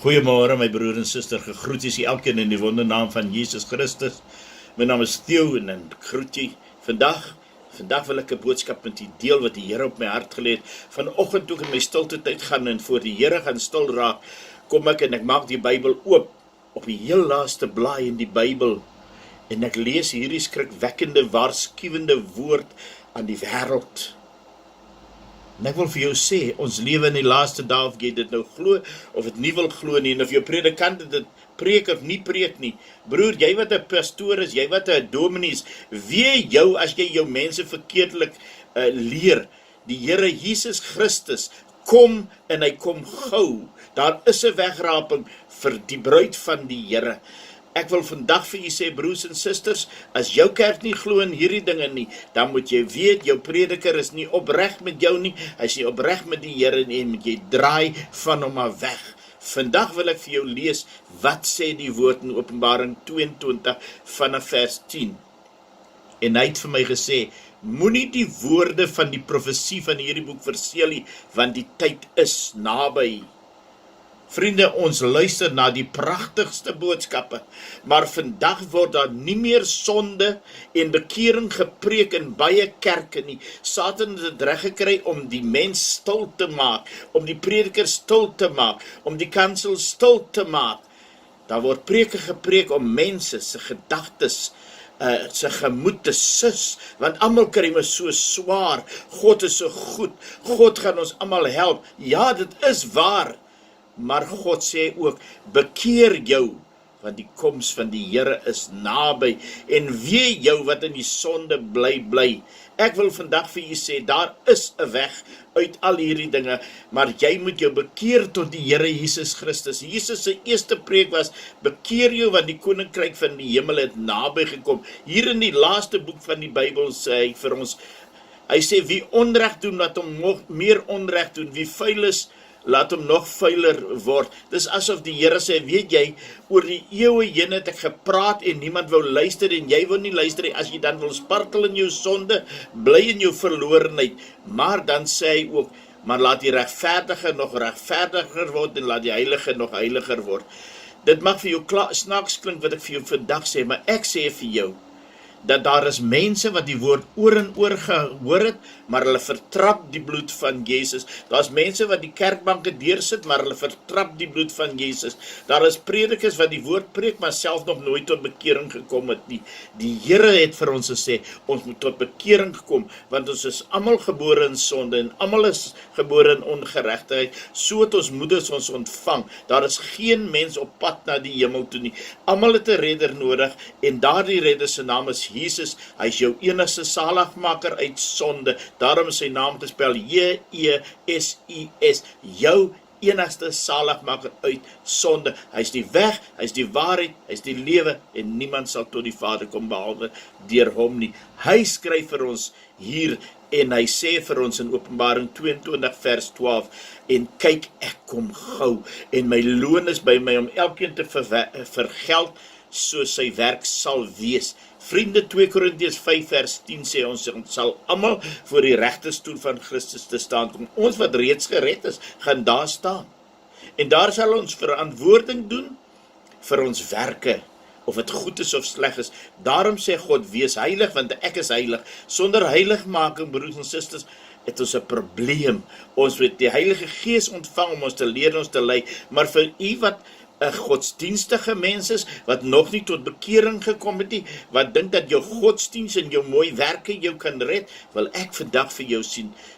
Goeiemôre my broer en suster, gegroet is elkeen in die wondernaam van Jesus Christus. My naam is Theo en ek groet jy vandag wil ek 'n boodskap met u deel wat die Here op my hart gelê het. Vanoggend toe ek in my stilte tyd gaan en voor die Here gaan stil raak, kom ek en ek maak die Bybel oop op die heel laaste blaai in die Bybel en ek lees hierdie skrikwekkende waarskuwende woord aan die wêreld. En ek wil vir jou sê, ons lewe in die laaste dae, of jy dit nou glo, of dit nie wil glo nie, en of jou predikant dit preek of nie preek nie. Broer, jy wat 'n pastoor is, jy wat 'n dominee is, wee jou as jy jou mense verkeerdelik leer. Die Here Jesus Christus kom en hy kom gou. Daar is 'n wegraping vir die bruid van die Here. Ek wil vandag vir u sê, broers en susters, as jou kerk nie glo in hierdie dinge nie, dan moet jy weet, jou prediker is nie opreg met jou nie, hy is nie opreg met die Here nie, en moet jy draai van hom af weg. Vandag wil ek vir jou lees, wat sê die woord in Openbaring 22 vanaf vers 10. En hy het vir my gesê, moenie die woorde van die profesie van hierdie boek verseël nie, want die tyd is naby. Vriende, ons luister na die pragtigste boodskappe, maar vandag word daar nie meer sonde en bekering gepreek in baie kerke nie. Satan het dit reg gekry om die mens stil te maak, om die prediker stil te maak, om die kansel stil te maak. Daar word preke gepreek om mense se gedagtes, sy gemoed te sus, want almal kry my so swaar, God is so goed, God gaan ons almal help. Ja, dit is waar. Maar God sê ook, bekeer jou, want die koms van die Here is naby, en wee jou wat in die sonde bly. Ek wil vandag vir julle sê, daar is 'n weg uit al hierdie dinge, maar jy moet jou bekeer tot die Here Jesus Christus. Jesus se eerste preek was, bekeer jou, want die koninkryk van die hemel het naby gekom. Hier in die laaste boek van die Bybel sê hy vir ons, hy sê, wie onreg doen, laat hom nog meer onreg doen, wie vuil is, laat hom nog vuiler word. Dis asof die Here sê, weet jy, oor die eeue heen het ek gepraat en niemand wou luister en jy wil nie luister nie. As jy dan wil spartel in jou sonde, bly in jou verlorenheid. Maar dan sê hy ook, maar laat die regverdige nog regverdiger word en laat die heilige nog heiliger word. Dit mag vir jou snaaks klink wat ek vir jou vandag sê, maar ek sê vir jou, dat daar is mense wat die woord oor en oor gehoor het, maar hulle vertrap die bloed van Jesus. Daar is mense wat die kerkbanke deursit, maar hulle vertrap die bloed van Jesus. Daar is predikers wat die woord preek, maar self nog nooit tot bekering gekom het nie. Die Here het vir ons gesê, ons moet tot bekering kom, want ons is almal gebore in sonde, en almal is gebore in ongeregtigheid, so het ons moeders ons ontvang. Daar is geen mens op pad na die hemel toe nie. Almal het 'n redder nodig, en daardie redder se naam is Jesus, hy is jou enigste saligmaker uit sonde, daarom is sy naam gespel J-E-S-U-S, jou enigste saligmaker uit sonde. Hy is die weg, hy is die waarheid, hy is die lewe, en niemand sal tot die Vader kom behalwe deur hom nie. Hy skryf vir ons hier, en hy sê vir ons in Openbaring 22 vers 12, en kyk, ek kom gou, en my loon is by my om elkeen te vergeld, so sy werk sal wees. Vriende, 2 Korintiërs 5 vers 10 sê ons sal almal voor die regterstoel van Christus te staan kom. Ons wat reeds gered is, gaan daar staan. En daar sal ons verantwoording doen vir ons werke, of het goed is of sleg is. Daarom sê God, wees heilig, want ek is heilig. Sonder heiligmaking, broers en susters, het ons 'n probleem. Ons moet die Heilige Gees ontvang om ons te leer, ons te lei, maar vir u wat 'n godsdienstige mens is, wat nog nie tot bekering gekom het nie, wat dink dat jou godsdienst en jou mooi werke jou kan red, wil ek vandag vir jou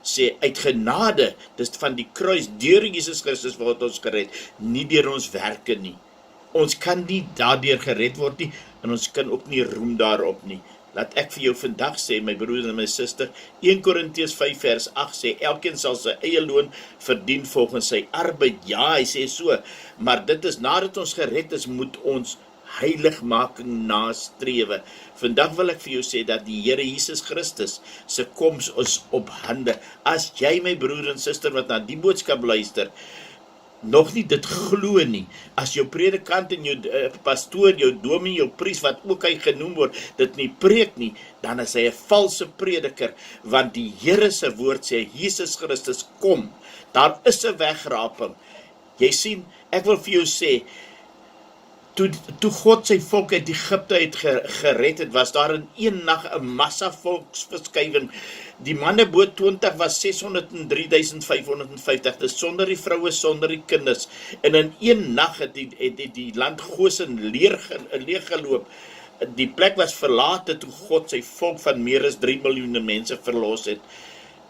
sê, uit genade, dis van die kruis, deur Jesus Christus word ons gered, nie deur ons werke nie. Ons kan nie daardeur gered word nie, en ons kan ook nie roem daarop nie. Laat ek vir jou vandag sê, my broer en my suster, 1 Korintiërs 5 vers 8 sê, elkeen sal sy eie loon verdien volgens sy arbeid. Ja, hy sê so, maar dit is, nadat ons gered is, moet ons heiligmaking nastrewe. Vandag wil ek vir jou sê, dat die Here Jesus Christus se koms is op hande. As jy, my broer en suster, wat na die boodskap luister, nog nie dit glo nie, as jou predikant en jou pastoor, jou dominee, jou priest, wat ook hy genoem word, dit nie preek nie, dan is hy 'n valse prediker, want die Here se woord sê, Jesus Christus kom, daar is 'n wegraping, Jy sien, ek wil vir jou sê, toe God sy volk uit Egipte uit gered het, was daar in een nag 'n massa volksverskywing. Die manne bo 20 was 603.550, dis sonder die vroue, sonder die kinders. En in een nag het die land Gosen leeggeloop. Die plek was verlate toe God sy volk van meer as 3 miljoen mense verlos het.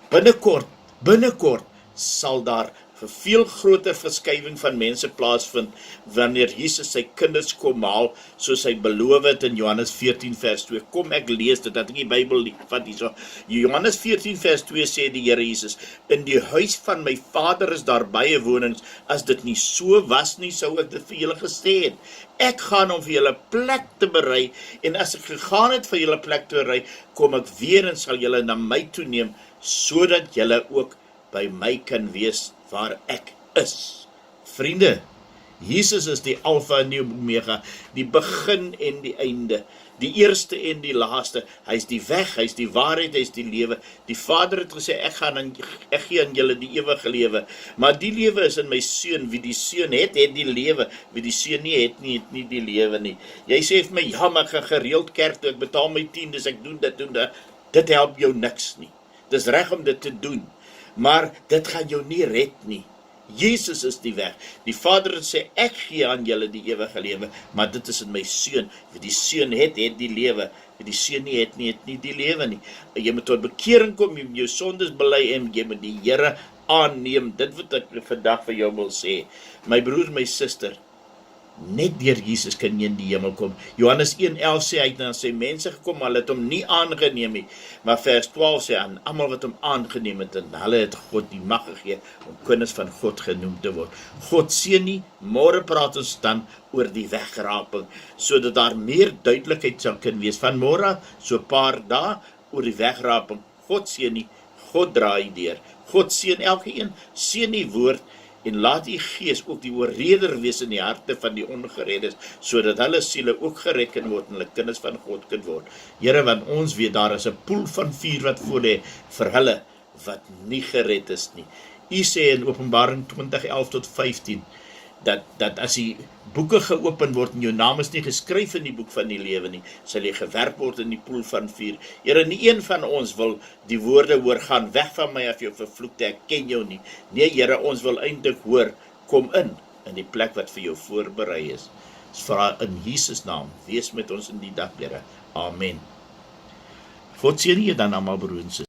Binnekort sal daar 'n veel groter verskywing van mense plaasvind wanneer Jesus sy kinders kom haal, soos hy beloof het in Johannes 14 vers 2. Kom ek lees dit, dat ek die Bybel vat hierso. Johannes 14 vers 2 sê die Here Jesus, in die huis van my Vader is daar baie wonings, as dit nie so was nie, sou ek dit vir julle gesê het. Ek gaan om vir julle plek te berei, en as ek gegaan het vir julle plek te berei, kom ek weer en sal julle na my toe neem, sodat julle ook by my kan wees waar ek is. Vriende, Jesus is die Alfa en die Omega, die begin en die einde, die eerste en die laaste. Hy is die weg, hy is die waarheid, hy is die lewe. Die Vader het gesê, ek gee aan julle die ewige lewe, maar die lewe is in my seun. Wie die seun het die lewe, wie die seun nie het nie die lewe nie. Jy sê vir my, ja, maar ek gaan gereeld kerk toe, ek betaal my tiendes, ek doen dit. Dit help jou niks nie. Dis reg om dit te doen, maar dit gaan jou nie red nie. Jesus is die weg. Die Vader sê, ek gee aan julle die ewige lewe, maar dit is in my seun. Wie die seun het die lewe. Wie die seun nie het nie die lewe nie. Jy moet tot bekering kom, jy moet jou sondes bely en jy moet die Here aanneem. Dit wat ek vandag vir jou wil sê. My broer, my suster, net deur Jesus kan jy in die hemel kom. Johannes 1:11 sê, hy het na sy mense gekom, maar hulle het hom nie aangeneem nie. Maar vers 12 sê, aan almal wat hom aangeneem het, en hulle het God die mag gegee om kinders van God genoem te word. God seën nie, môre praat ons dan oor die wegraping, sodat daar meer duidelikheid sal kan wees. Van môre, so 'n paar dae, oor die wegraping. God seën nie, God draai deur. God seën elkeen, seën die woord, en laat die Gees ook die oorreder wees in die harte van die ongereddes, sodat hulle siele ook gereken word en hulle kinders van God kan word. Here, want ons weet daar is 'n poel van vuur wat voor lê vir hulle wat nie gered is nie. U sê in Openbaring 20:11 tot 15 dat as die boeke geopen word en jou naam is nie geskryf in die boek van die lewe nie, sal jy gewerp word in die poel van vuur. Here, nie een van ons wil die woorde hoor, gaan weg van my af jou vervloekte, ek ken jou nie. Nee, Here, ons wil eintlik hoor, kom in die plek wat vir jou voorberei is. Ons vra in Jesus naam, wees met ons in die dag, Here. Amen. God seën julle dan almal, broers en susters.